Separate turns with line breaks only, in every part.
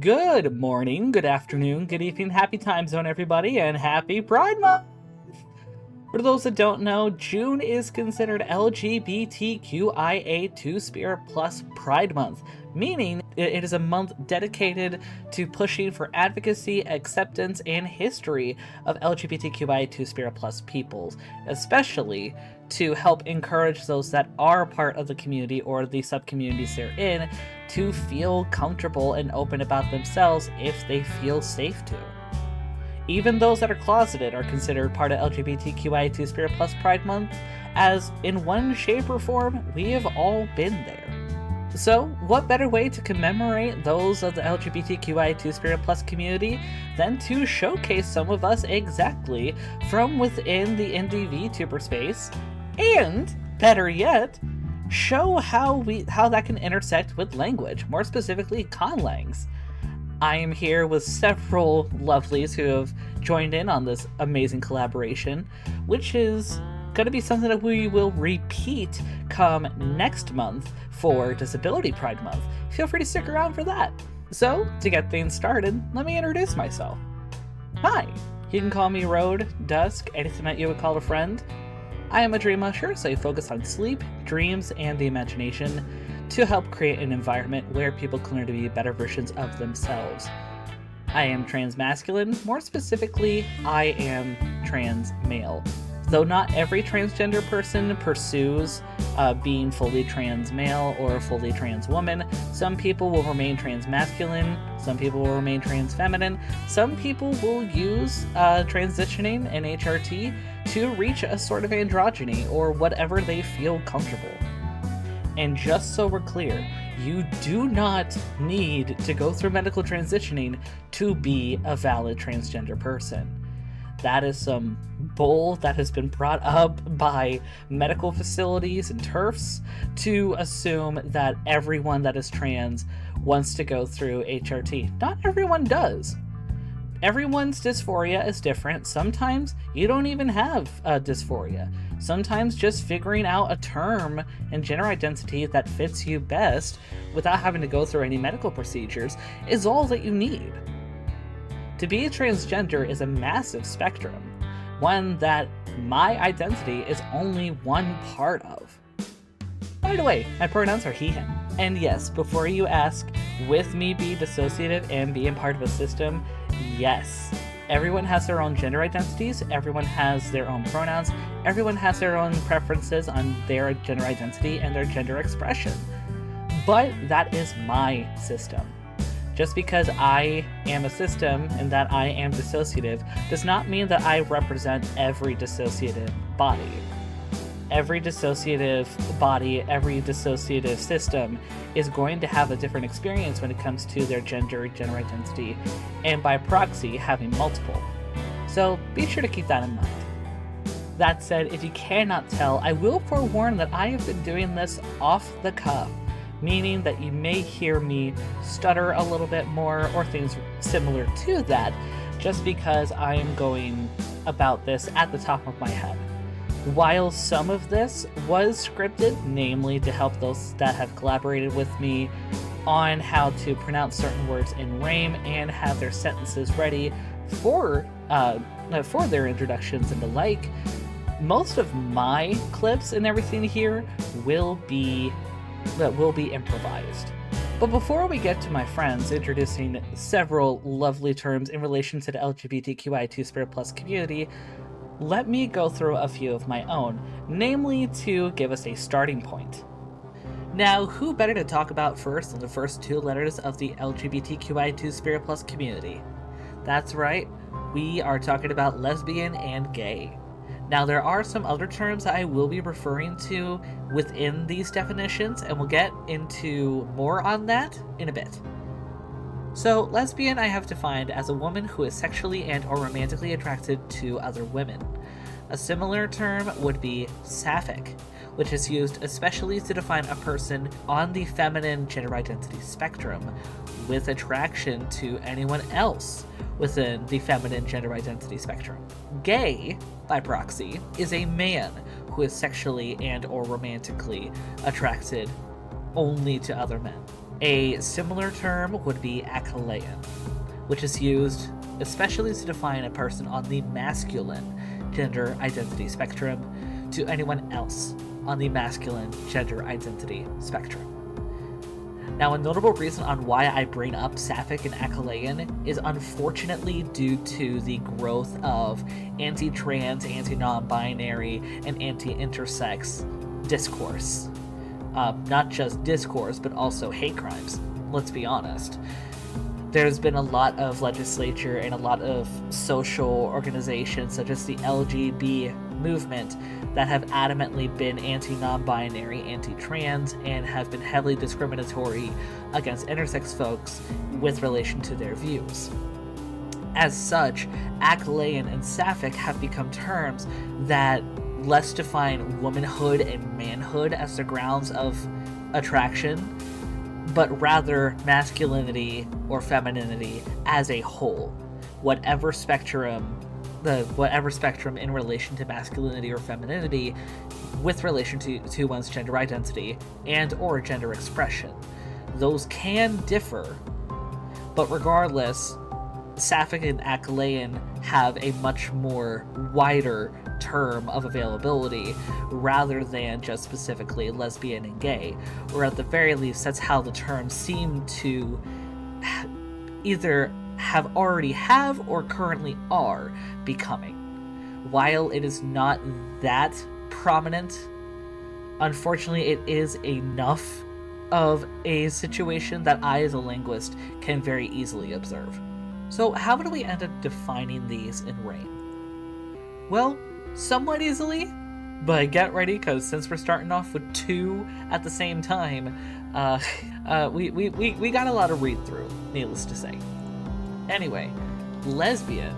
Good morning, good afternoon, good evening, happy time zone, everybody, and happy Pride Month! For those that don't know, June is considered LGBTQIA2S Pride Month, meaning it is a month dedicated to pushing for advocacy, acceptance, and history of LGBTQIA2S peoples, especially to help encourage those that are part of the community or the sub-communities they're in to feel comfortable and open about themselves if they feel safe to. Even those that are closeted are considered part of LGBTQIA2S Pride Month, as in one shape or form, we have all been there. So, what better way to commemorate those of the LGBTQIA2S community than to showcase some of us exactly from within the indie Vtuber space, and, better yet, show how that can intersect with language, more specifically Conlangs. I am here with several lovelies who have joined in on this amazing collaboration, which is going to be something that we will repeat come next month for Disability Pride Month. Feel free to stick around for that. So, to get things started, let me introduce myself. Hi, you can call me Road, Dusk, anything that you would call a friend. I am a dream usher, so I focus on sleep, dreams, and the imagination to help create an environment where people can learn to be better versions of themselves. I am trans masculine, more specifically, I am trans male. Though not every transgender person pursues being fully trans male or fully trans woman, some people will remain trans masculine, some people will remain trans feminine, some people will use transitioning and HRT to reach a sort of androgyny or whatever they feel comfortable. And just so we're clear, you do not need to go through medical transitioning to be a valid transgender person. That is some bull that has been brought up by medical facilities and TERFs to assume that everyone that is trans wants to go through HRT. Not everyone does. Everyone's dysphoria is different. Sometimes you don't even have dysphoria. Sometimes just figuring out a term and gender identity that fits you best without having to go through any medical procedures is all that you need. To be a transgender is a massive spectrum, one that my identity is only one part of. By the way, my pronouns are he, him. And yes, before you ask, with me being dissociative and being part of a system, yes. Everyone has their own gender identities, everyone has their own pronouns, everyone has their own preferences on their gender identity and their gender expression. But that is my system. Just because I am a system and that I am dissociative does not mean that I represent every dissociative body. Every dissociative body, every dissociative system is going to have a different experience when it comes to their gender identity, and by proxy, having multiple. So be sure to keep that in mind. That said, if you cannot tell, I will forewarn that I have been doing this off the cuff, meaning that you may hear me stutter a little bit more or things similar to that, just because I am going about this at the top of my head. While some of this was scripted, namely to help those that have collaborated with me on how to pronounce certain words in Reim and have their sentences ready for their introductions and the like, most of my clips and everything here will be improvised. But before we get to my friends introducing several lovely terms in relation to the LGBTQIA2S community, let me go through a few of my own, namely to give us a starting point. Now, who better to talk about first than the first two letters of the LGBTQIA2S community? That's right, we are talking about lesbian and gay. Now, there are some other terms that I will be referring to within these definitions, and we'll get into more on that in a bit. So, lesbian I have defined as a woman who is sexually and or romantically attracted to other women. A similar term would be sapphic, which is used especially to define a person on the feminine gender identity spectrum with attraction to anyone else within the feminine gender identity spectrum. Gay, by proxy, is a man who is sexually and or romantically attracted only to other men. A similar term would be Akalean, which is used especially to define a person on the masculine gender identity spectrum to anyone else on the masculine gender identity spectrum. Now, a notable reason on why I bring up Sapphic and Akalean is unfortunately due to the growth of anti-trans, anti-non-binary, and anti-intersex discourse. Not just discourse, but also hate crimes, let's be honest. There's been a lot of legislature and a lot of social organizations, such as the LGBT movement, that have adamantly been anti-non-binary, anti-trans, and have been heavily discriminatory against intersex folks with relation to their views. As such, Akalean and Sapphic have become terms that less define womanhood and manhood as the grounds of attraction, but rather masculinity or femininity as a whole. Whatever spectrum in relation to masculinity or femininity with relation to one's gender identity and or gender expression. Those can differ, but regardless, Sapphic and Akalean have a much more wider term of availability rather than just specifically lesbian and gay, or at the very least that's how the terms seem to either already have or currently are becoming. While it is not that prominent, unfortunately it is enough of a situation that I as a linguist can very easily observe. So how do we end up defining these in Reim? Well, somewhat easily, but get ready, because since we're starting off with two at the same time, we got a lot of read through, needless to say. Anyway, lesbian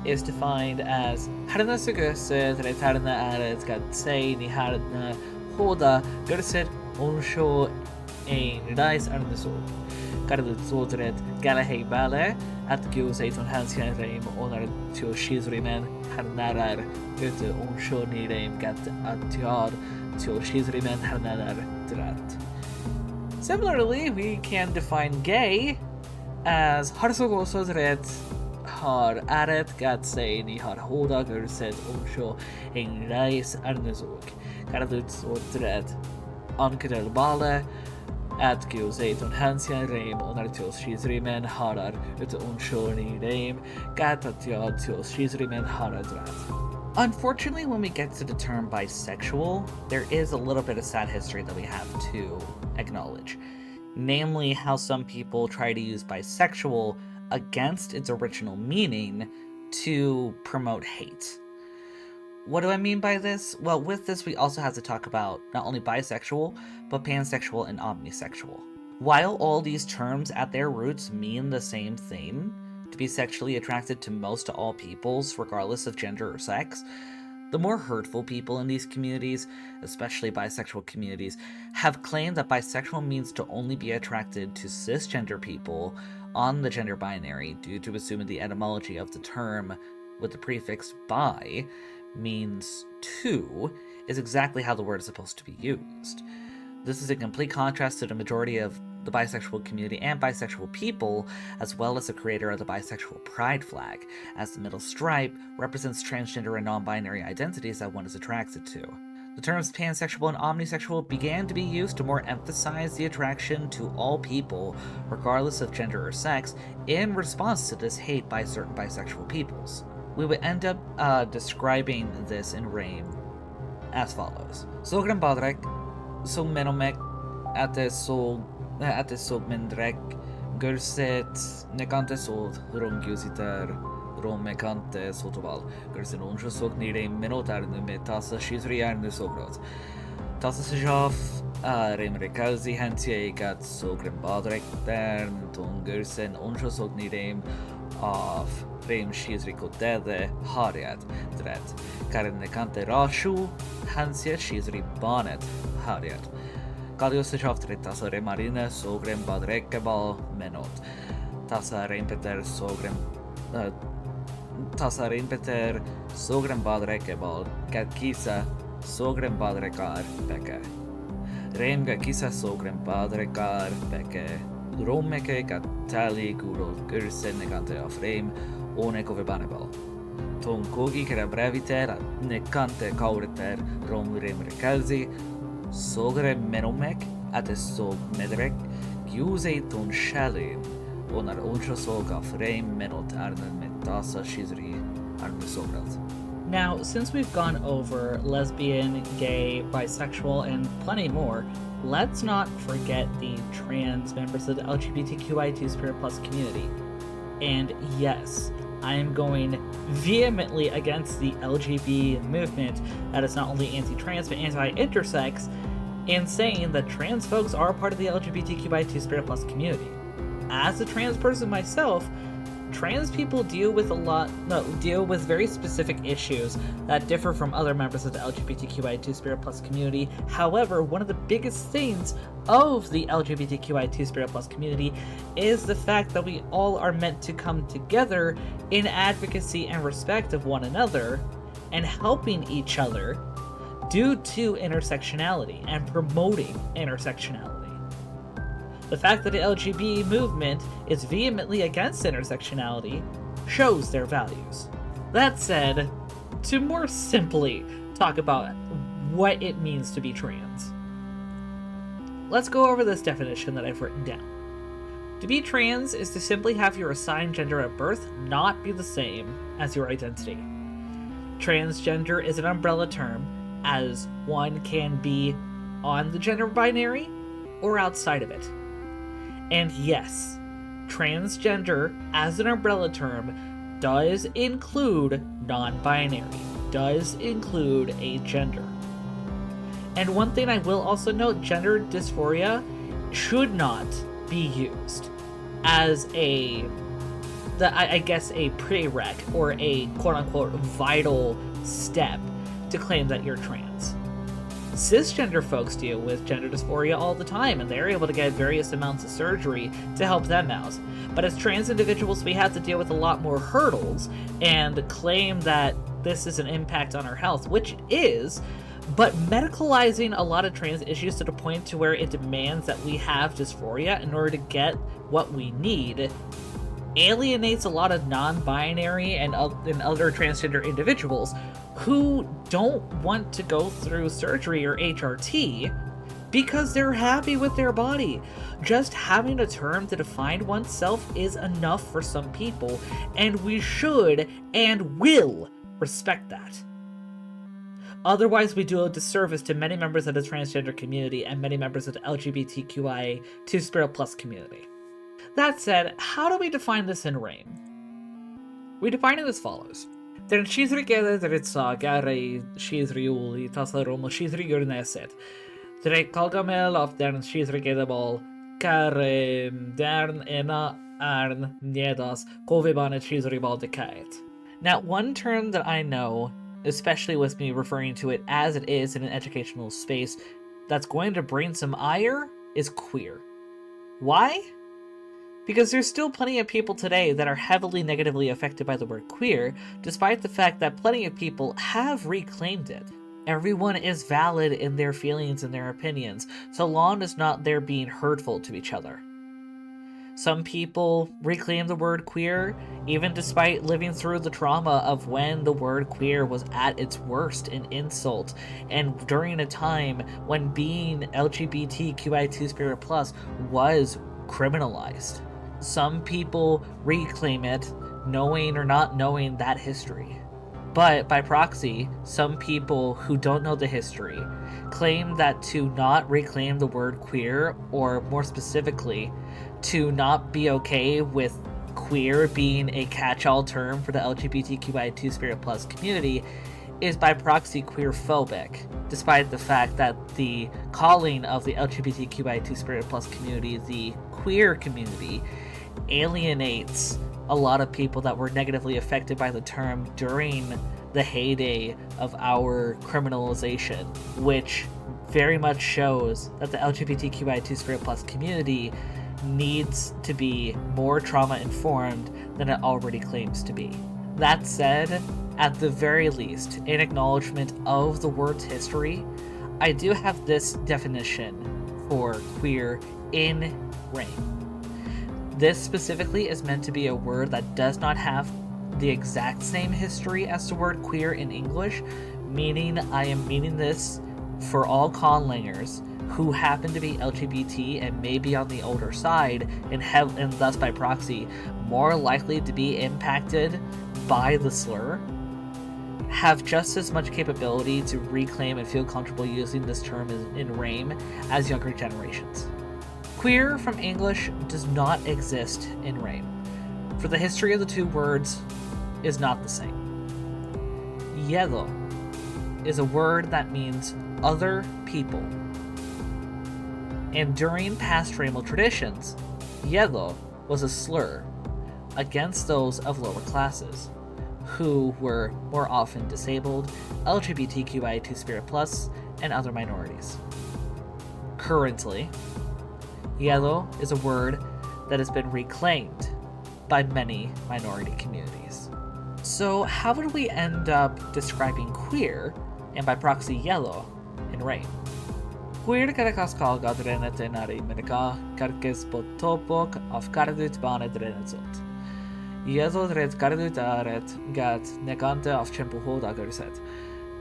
is defined as harna sugöse trätarna är att säga ni harna håda görset onsho ein rais arnesol. Kardutsodret galahei bale att gå sig från hansian reim onar till skizrimen harnarar ute onsho ni reim gat att jag till skizrimen harnarar drat. Similarly, we can define gay as harsogosodret har äret gat sig ni har håda görset onsho ein rais arnesol. Kardutsodret ankadel bale att gå sig från hansian reim onar till skizrimen harar ute onsho ni reim gat att jag till skizrimen harar drat. Unfortunately, when we get to the term bisexual, there is a little bit of sad history that we have to acknowledge. Namely, how some people try to use bisexual against its original meaning to promote hate. What do I mean by this? Well, with this, we also have to talk about not only bisexual, but pansexual and omnisexual. While all these terms at their roots mean the same thing, to be sexually attracted to most to all peoples, regardless of gender or sex, the more hurtful people in these communities, especially bisexual communities, have claimed that bisexual means to only be attracted to cisgender people on the gender binary due to assuming the etymology of the term with the prefix bi means two is exactly how the word is supposed to be used. This is in complete contrast to the majority of the bisexual community and bisexual people, as well as the creator of the bisexual pride flag, as the middle stripe represents transgender and non-binary identities that one is attracted to. The terms pansexual and omnisexual began to be used to more emphasize the attraction to all people, regardless of gender or sex, in response to this hate by certain bisexual peoples. We would end up describing this in Reim as follows. Sogren badrek, sog menomek, at sog mendrek, gurset nekante sod, rongusiter, romekante sotoval, gursen onsho sog nire menotarnu me tasa shizriarnu sogrot. Tasa sejaf, remrekazi hantie gat sogren badrek dern, ton gursen onsho sog nire av Reim skizriko dede harjat dret. Karen nekante rashu hansia skizri banet harjat. Kalios sejaftre tasa remarine sogren badrekebal menot. Tasa reimpeter sogren badrekebal gat kisa sogren badrekar beke.
Reim kisa sogren padre car peke Romeke katali guro gursen negante of Reim one coverbanebal. Ton kogi kera breviter nekante kauriter rom rem recalzi sogre menomek atesog medrek giuse ton shalin onar ultra sog of Reim menot arnen metasa shizri arne sogralt.
Now, since we've gone over lesbian, gay, bisexual, and plenty more, let's not forget the trans members of the LGBTQIA2 Spirit Plus community. And yes, I am going vehemently against the LGBT movement that is not only anti-trans but anti-intersex, in saying that trans folks are part of the LGBTQIA2 Spirit Plus community. As a trans person myself, trans people deal with very specific issues that differ from other members of the LGBTQIA2 Spirit Plus community. However, one of the biggest things of the LGBTQIA2 Spirit Plus community is the fact that we all are meant to come together in advocacy and respect of one another and helping each other due to intersectionality and promoting intersectionality. The fact that the LGBT movement is vehemently against intersectionality shows their values. That said, to more simply talk about what it means to be trans, let's go over this definition that I've written down. To be trans is to simply have your assigned gender at birth not be the same as your identity. Transgender is an umbrella term, as one can be on the gender binary or outside of it. And yes, transgender as an umbrella term does include non-binary, does include a gender. And one thing I will also note, gender dysphoria should not be used as a prereq or a quote-unquote vital step to claim that you're trans. Cisgender folks deal with gender dysphoria all the time, and they're able to get various amounts of surgery to help them out. But as trans individuals, we have to deal with a lot more hurdles and claim that this is an impact on our health, which it is, but medicalizing a lot of trans issues to the point to where it demands that we have dysphoria in order to get what we need alienates a lot of non-binary and other transgender individuals who don't want to go through surgery or HRT because they're happy with their body. Just having a term to define oneself is enough for some people, and we should and will respect that. Otherwise, we do a disservice to many members of the transgender community and many members of the LGBTQIA2 Spirit Plus community. That said, how do we define this in Reim? We define it as follows. Den skizrikede dritsaga rei skizriuli tasarum skizrigurneset. Dre kalgamel of den skizrikede ball karem dern ena arn nedas kovibanet skizribal dekait. Now, one term that I know, especially with me referring to it as it is in an educational space, that's going to bring some ire is queer. Why? Because there's still plenty of people today that are heavily negatively affected by the word queer, despite the fact that plenty of people have reclaimed it. Everyone is valid in their feelings and their opinions, so long as not they're being hurtful to each other. Some people reclaim the word queer, even despite living through the trauma of when the word queer was at its worst in insult, and during a time when being LGBTQIA2 Spirit Plus was criminalized. Some people reclaim it, knowing or not knowing that history. But by proxy, some people who don't know the history claim that to not reclaim the word queer, or more specifically, to not be okay with queer being a catch-all term for the LGBTQIA2 Spirit Plus community, is by proxy queer-phobic, despite the fact that the calling of the LGBTQIA2 Spirit Plus community the queer community alienates a lot of people that were negatively affected by the term during the heyday of our criminalization, which very much shows that the LGBTQIA2 Spirit Plus community needs to be more trauma-informed than it already claims to be. That said, at the very least, in acknowledgement of the word's history, I do have this definition for queer in Reim. This specifically is meant to be a word that does not have the exact same history as the word queer in English, meaning I am meaning this for all Conlangers who happen to be LGBT and may be on the older side and thus by proxy more likely to be impacted by the slur, have just as much capability to reclaim and feel comfortable using this term in Reim as younger generations. Queer from English does not exist in Reim, for the history of the two words is not the same. Yedo is a word that means other people. And during past Reimo traditions, Yedo was a slur against those of lower classes, who were more often disabled, LGBTQIA2 Spirit Plus, and other minorities. Currently, Yedo is a word that has been reclaimed by many minority communities. So how would we end up describing queer, and by proxy Yedo, in Reim? Queer karakas kalga drenete nari menika karkes potopok of kardut bane drenezot. Yedo dred kardut aret gat negante of chempuho dagerset.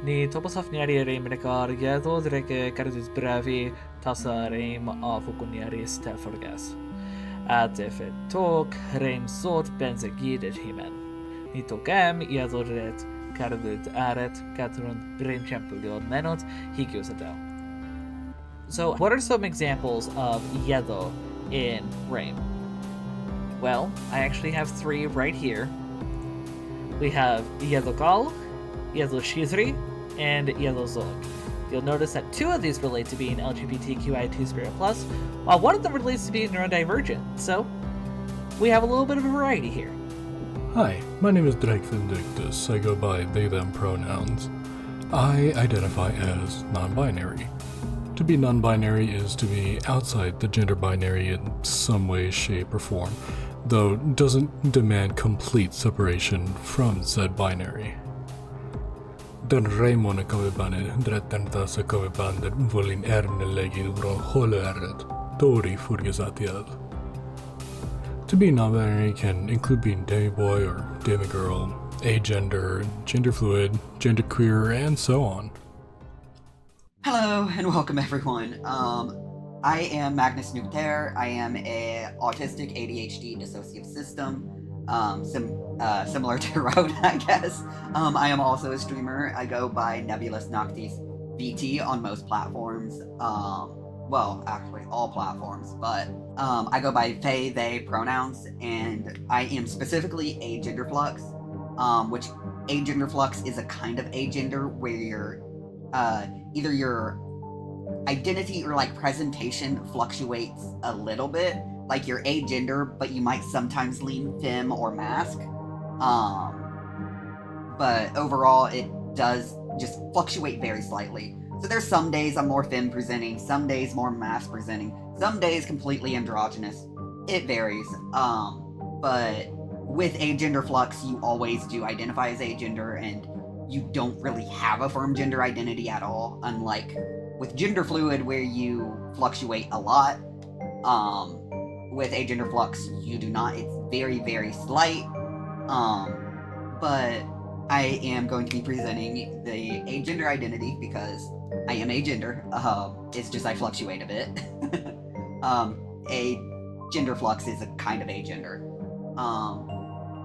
Ni topos of niari reim menikar yedo dreke kardut bravi tasa reim of ukuniaris teforgas. At if it talk reim sot benzegid et himen. Ni tokem yedo dred kardut aret katrun reim chempulio menot higiusadel. So, what are some examples of Yedo in Reim? Well, I actually have three right here. We have Yedo Gal, Yedo Shizri, and Yedo Zog. You'll notice that two of these relate to being LGBTQIA2 Spirit Plus, while one of them relates to being neurodivergent. So, we have a little bit of a variety here.
Hi, my name is Drake Vindictus. I go by they them pronouns. I identify as non-binary. To be non-binary is to be outside the gender binary in some way, shape, or form, though doesn't demand complete separation from said binary. Den Reimon kavibane drettenta sa kavibander volin ernelegi uro holerret, tori furgesatiad. To be non-binary can include being demi-boy or demi-girl, agender, gender fluid, genderqueer, and so on.
Hello and welcome everyone. I am Magnus Nukter. I am a autistic ADHD dissociative system, similar to Road, I guess. I am also a streamer. I go by Nebulous Noctis VT on most platforms. Well, actually all platforms, but I go by they, they pronouns, and I am specifically agender flux, which agender flux is a kind of agender where you're either your identity or like presentation fluctuates a little bit, like you're agender, but you might sometimes lean femme or masc. But overall, it does just fluctuate very slightly. So there's some days I'm more femme presenting, some days more masc presenting, some days completely androgynous. It varies. But with agender flux, you always do identify as agender, and you don't really have a firm gender identity at all, unlike with gender fluid where you fluctuate a lot. With agender flux, you do not. It's very, very slight. But I am going to be presenting the agender identity because I am agender. It's just I fluctuate a bit. A gender flux is a kind of agender.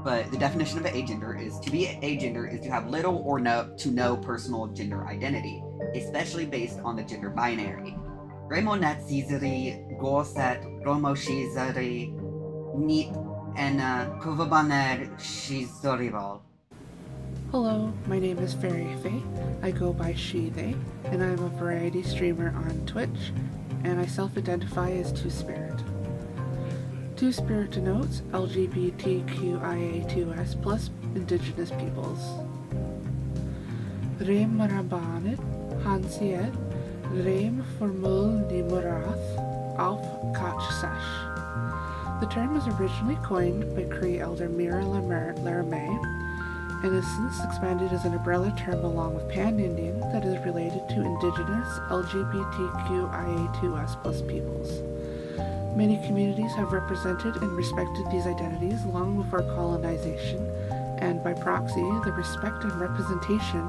But the definition of agender is to be agender is to have little or no personal gender identity, especially based on the gender binary. Remonat Caesari, Gorset, Romoshizari, Nit, and Kuvabaner Shizorival.
Hello, my name is Fairy Faye. I go by she, they, and I'm a variety streamer on Twitch, and I self-identify as Two-Spirit. Two-Spirit denotes LGBTQIA2S plus Indigenous peoples. Reim Marabanit, Hansiet, Reim Formul Nimurath, Alf Kach Sesh. The term was originally coined by Cree elder Mira Laramie and is since expanded as an umbrella term along with Pan-Indian that is related to Indigenous LGBTQIA2S plus peoples. Many communities have represented and respected these identities long before colonization, and by proxy, the respect and representation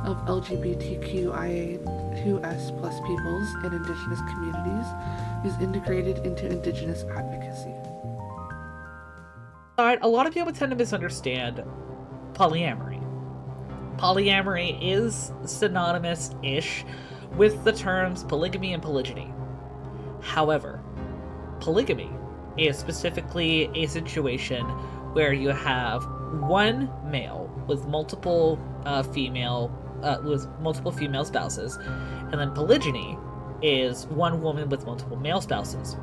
of LGBTQIA2S plus peoples and Indigenous communities is integrated into Indigenous advocacy.
Alright, a lot of people tend to misunderstand polyamory. Polyamory is synonymous-ish with the terms polygamy and polygyny. However, polygamy is specifically a situation where you have one male with multiple female spouses, and then polygyny is one woman with multiple male spouses.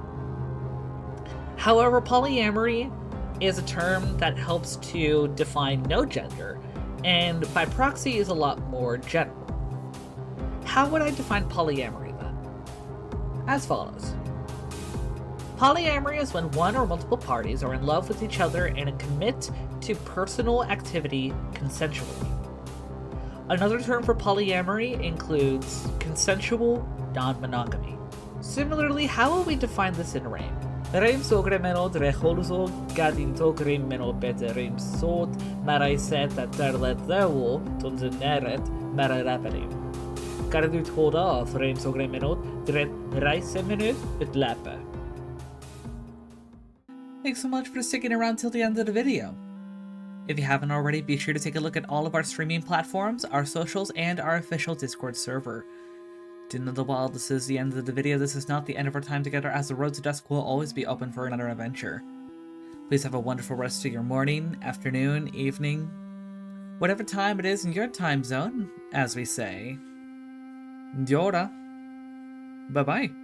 However, polyamory is a term that helps to define no gender, and by proxy is a lot more general. How would I define polyamory then? As follows. Polyamory is when one or multiple parties are in love with each other and commit to personal activity consensually. Another term for polyamory includes consensual non-monogamy. Similarly, how will we define this in Reim? Reim sogremeno dreholzo gadin togrimeno bete Reim sot marai set at terlet thewo tunzeneret mararaperim. Gardut hold off Reim sogremeno dret reisemenut ut lape. Thanks so much for sticking around till the end of the video. If you haven't already, be sure to take a look at all of our streaming platforms, our socials, and our official Discord server. Do know that while this is the end of the video, this is not the end of our time together, as the road to Dusk will always be open for another adventure. Please have a wonderful rest of your morning, afternoon, evening, whatever time it is in your time zone, as we say. Diora. Bye-bye.